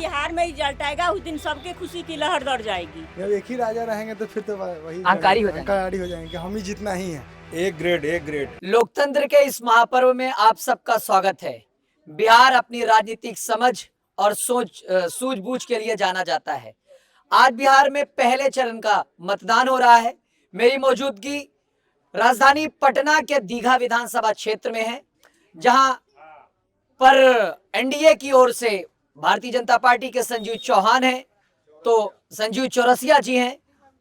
बिहार में रिजल्ट आएगा उस दिन सबके खुशी की लहर दौड़ जाएगी। जब एक ही राजा रहेंगे तो फिर तो वही अहंकारी हो जाएंगे, हम ही जितना ही है। एक ग्रेड। लोकतंत्र के इस महापर्व में आप सबका स्वागत है। बिहार अपनी राजनीतिक समझ और सूझबूझ के लिए जाना जाता है। आज बिहार में पहले चरण का मतदान हो रहा है। मेरी मौजूदगी राजधानी पटना के दीघा विधानसभा क्षेत्र में है, जहां पर एनडीए की ओर से भारतीय जनता पार्टी के संजीव चौहान हैं, तो संजीव चौरसिया जी हैं,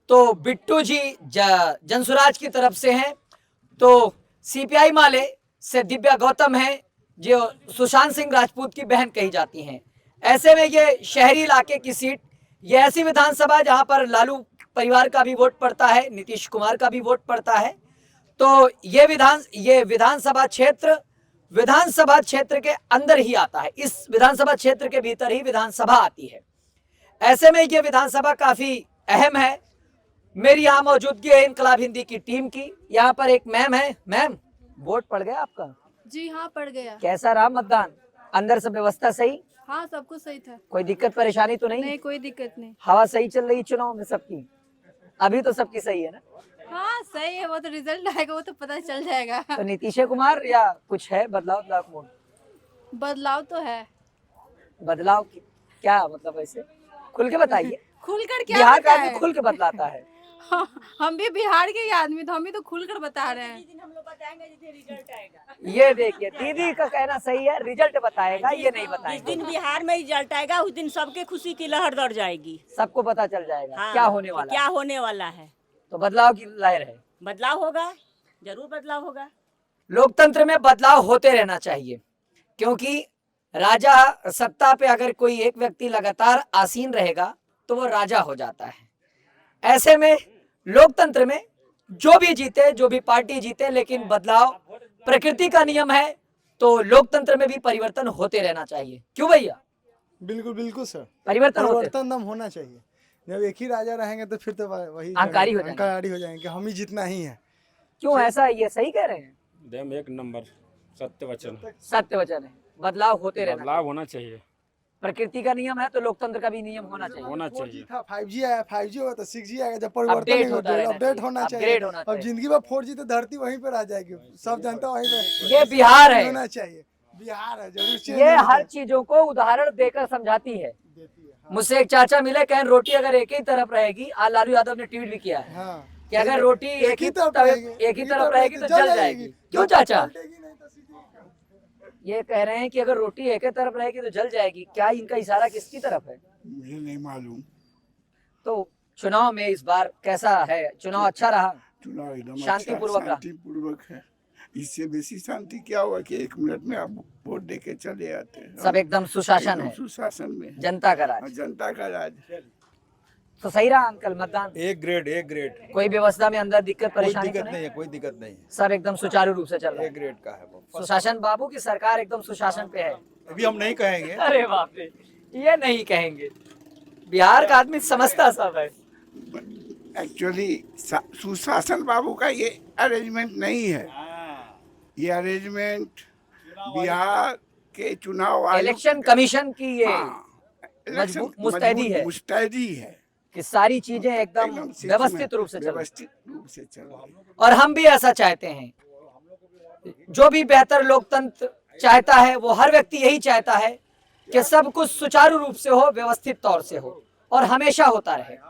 तो बिट्टू जी जनसुराज की तरफ से हैं, तो सीपीआई माले से दिव्या गौतम हैं, जो सुशांत सिंह राजपूत की बहन कही जाती हैं। ऐसे में ये शहरी इलाके की सीट, ये ऐसी विधानसभा जहां पर लालू परिवार का भी वोट पड़ता है, नीतीश कुमार का भी वोट पड़ता है। तो ये विधानसभा क्षेत्र के अंदर ही आता है। इस विधानसभा क्षेत्र के भीतर ही विधानसभा आती है। ऐसे में ये विधानसभा काफी अहम है। मेरी यहाँ मौजूदगी है इनकलाब हिंदी की टीम की। यहाँ पर एक मैम है। मैम, वोट पड़ गया आपका? जी हाँ, पड़ गया। कैसा रहा मतदान? अंदर सब व्यवस्था सही? हाँ, सब कुछ सही था। कोई दिक्कत परेशानी तो नहीं? नहीं, कोई दिक्कत नहीं। हवा सही चल रही चुनाव में सबकी? अभी तो सबकी सही है ना? हाँ सही है, वो तो रिजल्ट आएगा, वो तो पता चल जाएगा। तो नीतीश कुमार या कुछ है बदलाव? बदलाव तो है। बदलाव क्या मतलब? ऐसे खुल के बताइए। खुलकर क्या बिहार का बताएं? आदमी खुल के बतलाता है। हम भी बिहार के ही आदमी, तो हम भी तो खुलकर बता रहे हैं। हम लोग बताएंगे जिस दिन रिजल्ट आएगा। ये देखिए, दीदी का कहना सही है, रिजल्ट बताएगा, ये नहीं जिस बताएगा। दिन बिहार में रिजल्ट आएगा उस दिन सबके खुशी की लहर दौड़ जाएगी। सबको पता चल जाएगा हाँ, क्या होने वाला क्या है। होने वाला है। तो बदलाव की लहर है। बदलाव होगा, जरूर बदलाव होगा। लोकतंत्र में बदलाव होते रहना चाहिए, क्योंकि राजा सत्ता पे अगर कोई एक व्यक्ति लगातार आसीन रहेगा तो वो राजा हो जाता है। ऐसे में लोकतंत्र में जो भी जीते, जो भी पार्टी जीते, लेकिन बदलाव प्रकृति का नियम है, तो लोकतंत्र में भी परिवर्तन होते रहना चाहिए। क्यों भैया? बिल्कुल बिल्कुल सर, परिवर्तन दम होना चाहिए। जब एक ही राजा रहेंगे तो फिर तो वही अहंकारी हो जाएंगे, हम ही जितना ही है। क्यों ऐसा? ये सही कह रहे हैं। दम एक नंबर, सत्य वचन है। बदलाव होते रहना, बदलाव होना चाहिए। प्रकृति का नियम है, तो लोकतंत्र का भी नियम होना चाहिए। 4G था, 5G आया, 5G होगा तो 6G आएगा। जब परिवर्तन अपडेट होना चाहिए। अब जिंदगी में 4G तो धरती वहीं पर आ जाएगी, सब जनता वहीं पे। ये बिहार है, होना चाहिए। बिहार है, जरूर ये हर चीजों को उदाहरण देकर समझाती है। मुझसे एक चाचा मिले, कहें रोटी अगर एक ही तरफ रहेगी, आज लालू यादव ने ट्वीट भी किया है कि अगर रोटी एक ही तरफ रहेगी तो जल जाएगी। क्यों चाचा? ये कह रहे हैं कि अगर रोटी एक ही तरफ रहेगी तो जल जाएगी। क्या इनका इशारा किसकी तरफ है? मुझे नहीं मालूम। तो चुनाव में इस बार कैसा है? चुनाव अच्छा रहा? चुनाव एकदम शांतिपूर्वक है। इससे बेसी शांति क्या हुआ कि 1 मिनट में आप वोट दे के चले आते हैं। सब एकदम सुशासन है, सुशासन में, जनता का राज। जनता का राज। तो सही रहा अंकल मतदान? एक ग्रेड। कोई व्यवस्था में अंदर दिक्कत परेशानी तो नहीं है, कोई दिक्कत नहीं है। सब एकदम सुचारू रूप से चल रहा एक ग्रेड का है वो। है। सुशासन बाबू की सरकार एकदम सुशासन पे है। अभी हम नहीं कहेंगे। अरे बाप रे, ये नहीं कहेंगे। बिहार का आदमी समझता सब है। एक्चुअली सुशासन बाबू का ये अरेंजमेंट नहीं है। ये अरेंजमेंट बिहार के चुनाव इलेक्शन कमीशन की ये मुस्तैदी है कि सारी चीजें एकदम व्यवस्थित रूप से चल। रही। और हम भी ऐसा चाहते हैं। जो भी बेहतर लोकतंत्र चाहता है, वो हर व्यक्ति यही चाहता है कि सब कुछ सुचारू रूप से हो, व्यवस्थित तौर से हो और हमेशा होता रहे।